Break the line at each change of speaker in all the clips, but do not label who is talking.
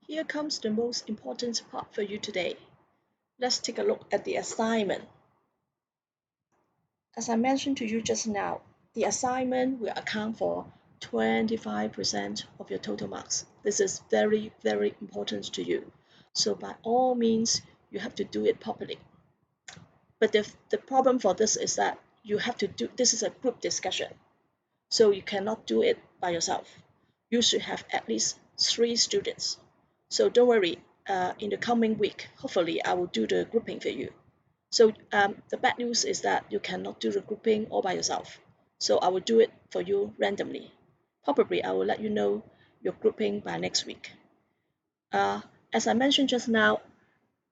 Here comes the most important part for you today. Let's take a look at the assignment. As I mentioned to you just now, the assignment will account for 25% of your total marks. This is very, very important to you. So by all means, you have to do it properly. But the problem for this is that you have to do this is a group discussion. So you cannot do it by yourself. You should have at least 3 students. So don't worry, in the coming week, hopefully I will do the grouping for you. So the bad news is that you cannot do the grouping all by yourself. So I will do it for you randomly. Probably I will let you know your grouping by next week. Uh, as I mentioned just now,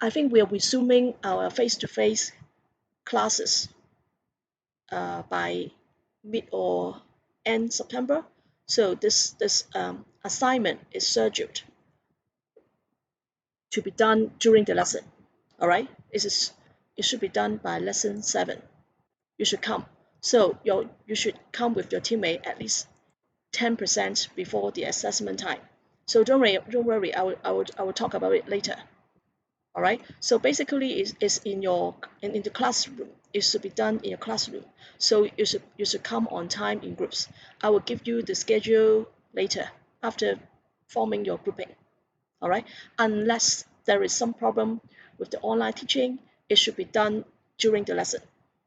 I think we are resuming our face-to-face classes by mid or end September. So this assignment is scheduled to be done during the lesson. All right, it should be done by lesson 7. You should come. So you should come with your teammate at least 10% before the assessment time. So don't worry. I will talk about it later. All right. So basically, it's in the classroom. It should be done in your classroom. So you should come on time in groups. I will give you the schedule later after forming your grouping. All right. Unless there is some problem with the online teaching, it should be done during the lesson,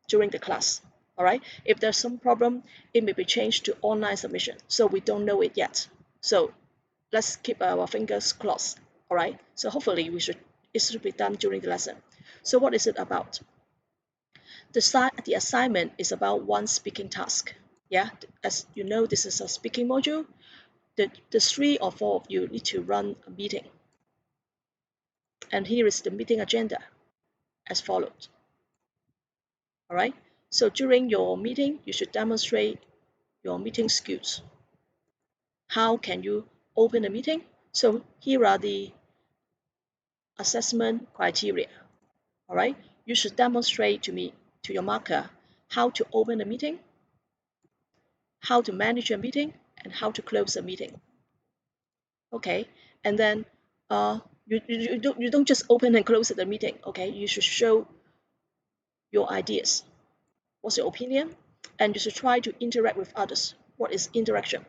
during the class. All right. If there's some problem, it may be changed to online submission. So we don't know it yet. So let's keep our fingers crossed. All right. So hopefully it should be done during the lesson. So what is it about? The assignment is about one speaking task. Yeah, as you know, this is a speaking module. The 3 or 4 of you need to run a meeting. And here is the meeting agenda as follows. All right. So during your meeting, you should demonstrate your meeting skills. How can you open a meeting? So here are the assessment criteria. All right. You should demonstrate to your marker, how to open a meeting, how to manage a meeting, and how to close a meeting. Okay. And then you don't just open and close the meeting. Okay. You should show your ideas. What's your opinion? And you should try to interact with others. What is interaction?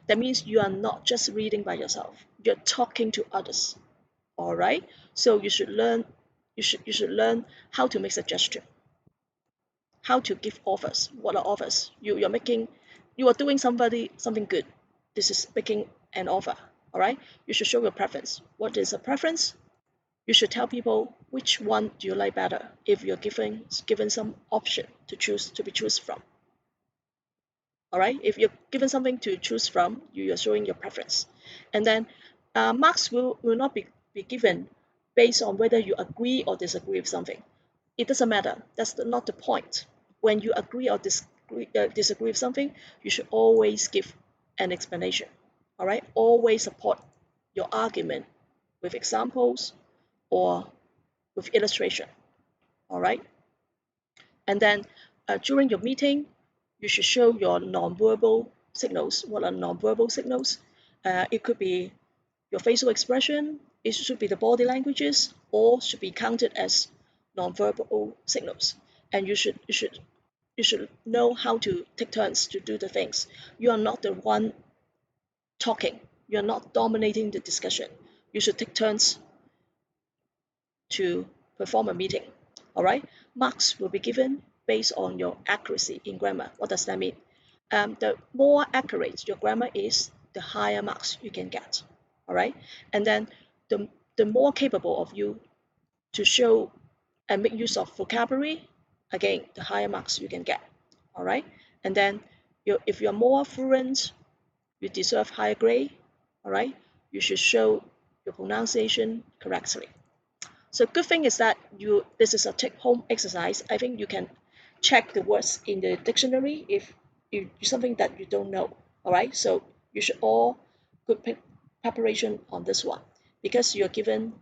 That means you are not just reading by yourself. You're talking to others. All right. So you should learn. You should learn how to make suggestion, how to give offers. What are offers? You are doing something good. This is making an offer. All right. You should show your preference. What is a preference? You should tell people which one do you like better if you're given some option to be choose from. All right. If you're given something to choose from, you are showing your preference. And then marks will not be given based on whether you agree or disagree with something. It doesn't matter. That's not the point. When you agree or disagree with something, you should always give an explanation. All right. Always support your argument with examples or with illustration. All right. And then during your meeting, you should show your nonverbal signals. What are nonverbal signals? It could be your facial expression, it should be the body languages, or should be counted as nonverbal signals. And you should know how to take turns to do the things. You are not the one talking. You are not dominating the discussion. You should take turns to perform a meeting. All right. Marks will be given based on your accuracy in grammar. What does that mean? The more accurate your grammar is, the higher marks you can get. All right. And then the more capable of you to show and make use of vocabulary, again, the higher marks you can get. All right. And then if you're more fluent, you deserve higher grade. All right. You should show your pronunciation correctly. So good thing is that this is a take-home exercise. I think you can check the words in the dictionary if you something that you don't know. All right. So you should all good preparation on this one because you're given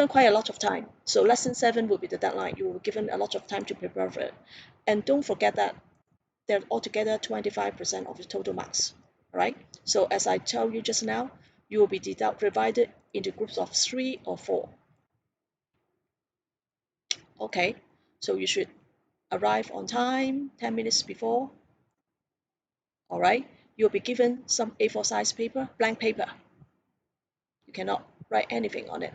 quite a lot of time. So lesson 7 will be the deadline. You will given a lot of time to prepare for it. And don't forget that they're altogether 25% of the total marks. All right. So as I tell you just now, You will be divided into groups of 3 or 4. Okay, so you should arrive on time 10 minutes before. All right, you'll be given some A4 size paper, blank paper. You cannot write anything on it.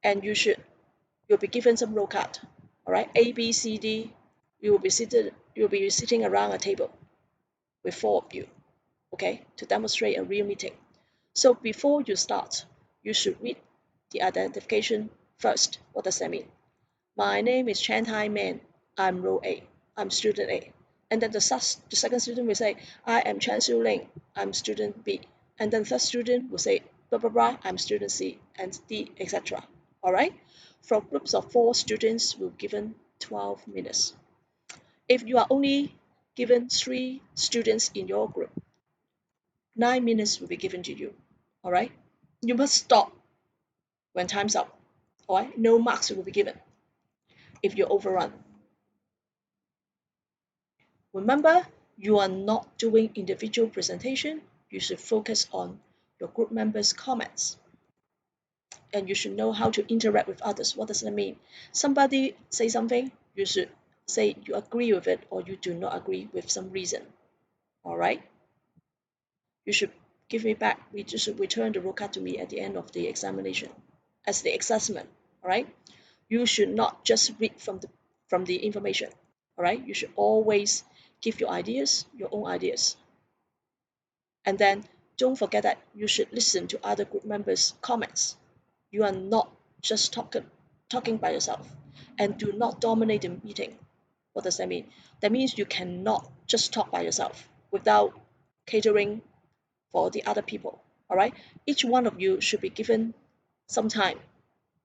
And you'll be given some roll card. All right, A, B, C, D. You'll be sitting around a table with 4 of you, okay, to demonstrate a real meeting. So before you start, you should read the identification first. What does that mean? My name is Chan Tai Man. I'm row A. I'm student A. And then the second student will say, I am Chan Xiu Ling. I'm student B. And then the third student will say, blah, blah, blah, I'm student C and D, etc. All right? For groups of 4 students, we'll given 12 minutes. If you are only given 3 students in your group, 9 minutes will be given to you. All right? You must stop when time's up. All right? No marks will be given if you overrun. Remember, you are not doing individual presentation. You should focus on your group members' comments. And you should know how to interact with others. What does that mean? Somebody say something, you should say you agree with it or you do not agree with some reason. All right? You should give me back. You should return the roll card to me at the end of the examination as the assessment. All right? You should not just read from the information. All right? You should always give your ideas, your own ideas. And then don't forget that you should listen to other group members' comments. You are not just talking by yourself. And do not dominate the meeting. What does that mean? That means you cannot just talk by yourself without catering for the other people. All right? Each one of you should be given some time.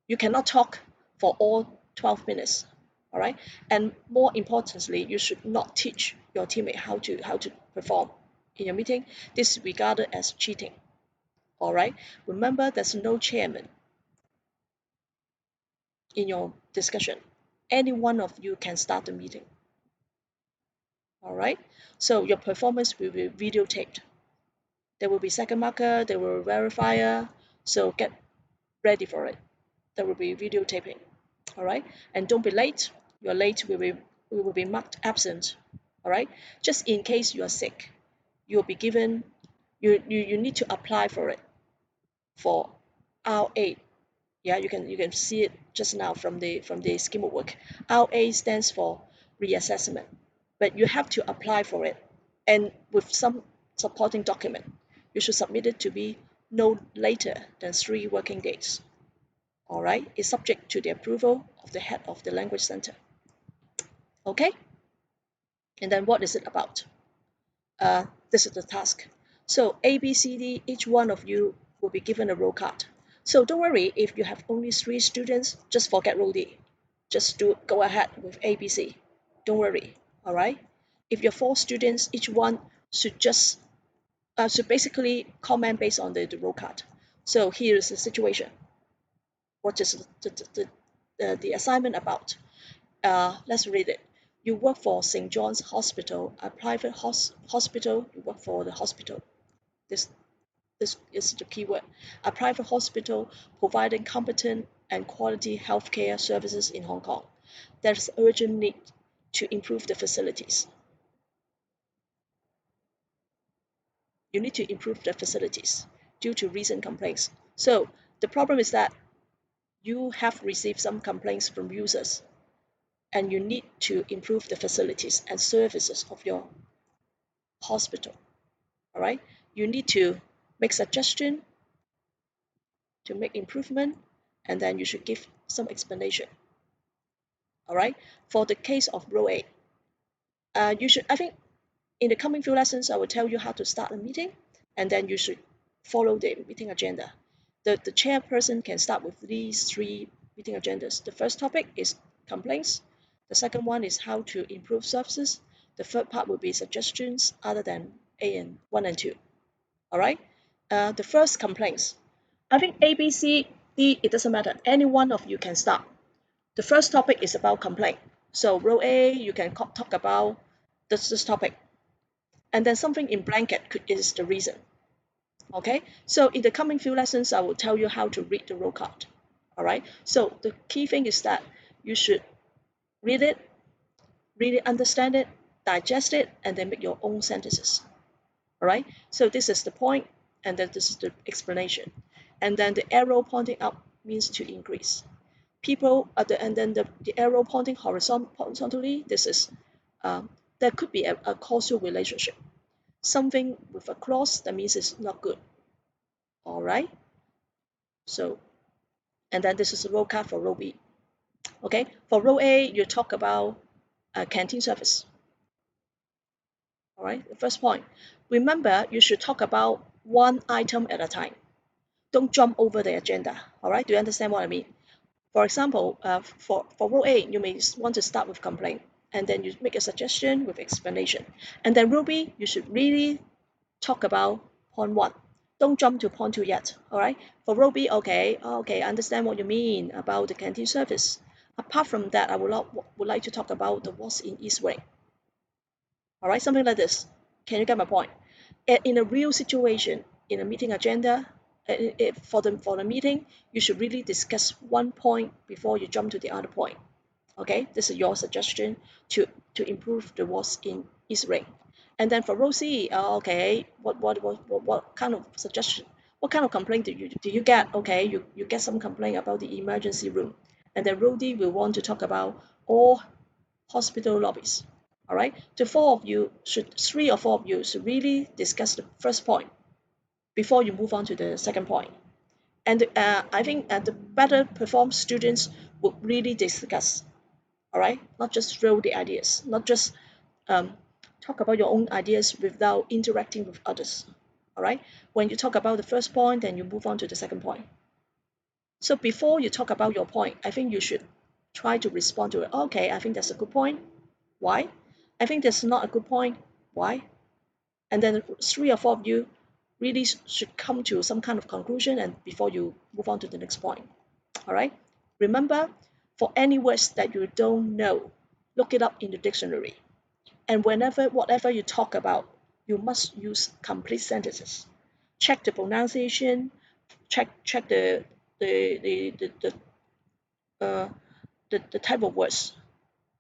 You cannot talk for all 12 minutes. All right? And more importantly, you should not teach your teammate how to perform in your meeting. This is regarded as cheating. All right? Remember, there's no chairman in your discussion. Any one of you can start the meeting. All right? So your performance will be videotaped. There will be second marker, there will be verifier. So get ready for it. There will be videotaping. All right? And don't be late. You're late, we will be marked absent. All right? Just in case you are sick, you'll be given, you need to apply for it for R8. Yeah, you can see it just now from the scheme of work. RA stands for reassessment, but you have to apply for it, and with some supporting document. You should submit it to be no later than 3 working days. All right, it's subject to the approval of the head of the language center. Okay, and then what is it about? This is the task. So A, B, C, D, each one of you will be given a roll card. So don't worry if you have only 3 students, just forget roll D. Just go ahead with A, B, C. Don't worry, all right? If you're 4 students, each one should just should basically comment based on the roll card. So here is the situation. What is the assignment about? Let's read it. You work for St. John's Hospital, a private hospital. You work for the hospital. This this is the keyword. A private hospital providing competent and quality healthcare services in Hong Kong. There's urgent need to improve the facilities. You need to improve the facilities due to recent complaints. So the problem is that you have received some complaints from users and you need to improve the facilities and services of your hospital. All right, you need to make suggestion to make improvement, and then you should give some explanation. All right, for the case of row A, you should, I think in the coming few lessons I will tell you how to start a meeting, and then you should follow the meeting agenda. The chairperson can start with these 3 meeting agendas. The first topic is complaints. The second one is how to improve services. The third part will be suggestions other than A and 1 and 2. All right. The first complaints. I think A, B, C, D, it doesn't matter. Any one of you can start. The first topic is about complaint. So row A, you can talk about this topic. And then something in blanket is the reason. Okay, so in the coming few lessons, I will tell you how to read the roll card. All right, so the key thing is that you should read it, really understand it, digest it, and then make your own sentences. All right, so this is the point, and then this is the explanation. And then the arrow pointing up means to increase. People at the and then the arrow pointing horizontally, this is there could be a causal relationship. Something with a clause that means it's not good. All right, so and then this is a row card for row B. Okay, for row A, you talk about canteen service. All right, the first point. Remember, you should talk about one item at a time. Don't jump over the agenda. All right, do you understand what I mean? For example, for row A, you may want to start with complaint, and then you make a suggestion with explanation. And then row B, you should really talk about point one. Don't jump to point two yet. All right. For row B, okay, I understand what you mean about the canteen service. Apart from that, would like to talk about the what's in East Wing. All right, something like this. Can you get my point? In a real situation, in a meeting agenda, for the meeting, you should really discuss one point before you jump to the other point. Okay, this is your suggestion to improve the what's in East Ring. And then for Rosie, okay, what kind of suggestion, what kind of complaint do you get? Okay, you get some complaint about the emergency room, and then Rodi will want to talk about all hospital lobbies. All right, three or four of you should really discuss the first point before you move on to the second point. And I think the better performed students would really discuss. All right, not just throw the ideas, not just um, talk about your own ideas without interacting with others. All right, when you talk about the first point, then you move on to the second point. So before you talk about your point, I think you should try to respond to it. Okay, I think that's a good point. Why? I think that's not a good point. Why? And then three or four of you really should come to some kind of conclusion and before you move on to the next point. All right. Remember, for any words that you don't know, look it up in the dictionary. And whatever you talk about, you must use complete sentences. Check the pronunciation. Check uh, the type of words.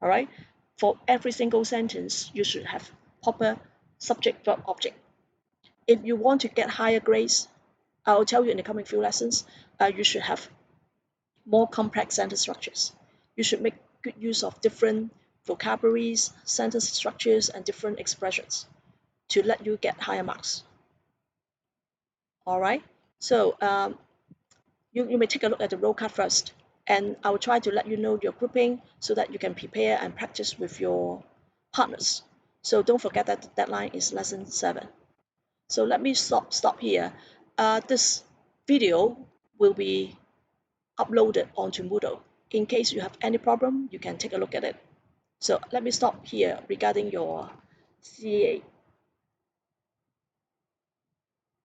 All right. For every single sentence, you should have proper subject verb object. If you want to get higher grades, I'll tell you in the coming few lessons, you should have more complex sentence structures. You should make good use of different vocabularies, sentence structures, and different expressions to let you get higher marks. All right. So you may take a look at the roll card first, and I will try to let you know your grouping so that you can prepare and practice with your partners. So don't forget that the deadline is lesson 7. So let me stop here. This video will be uploaded onto Moodle. In case you have any problem, you can take a look at it. So let me stop here regarding your CA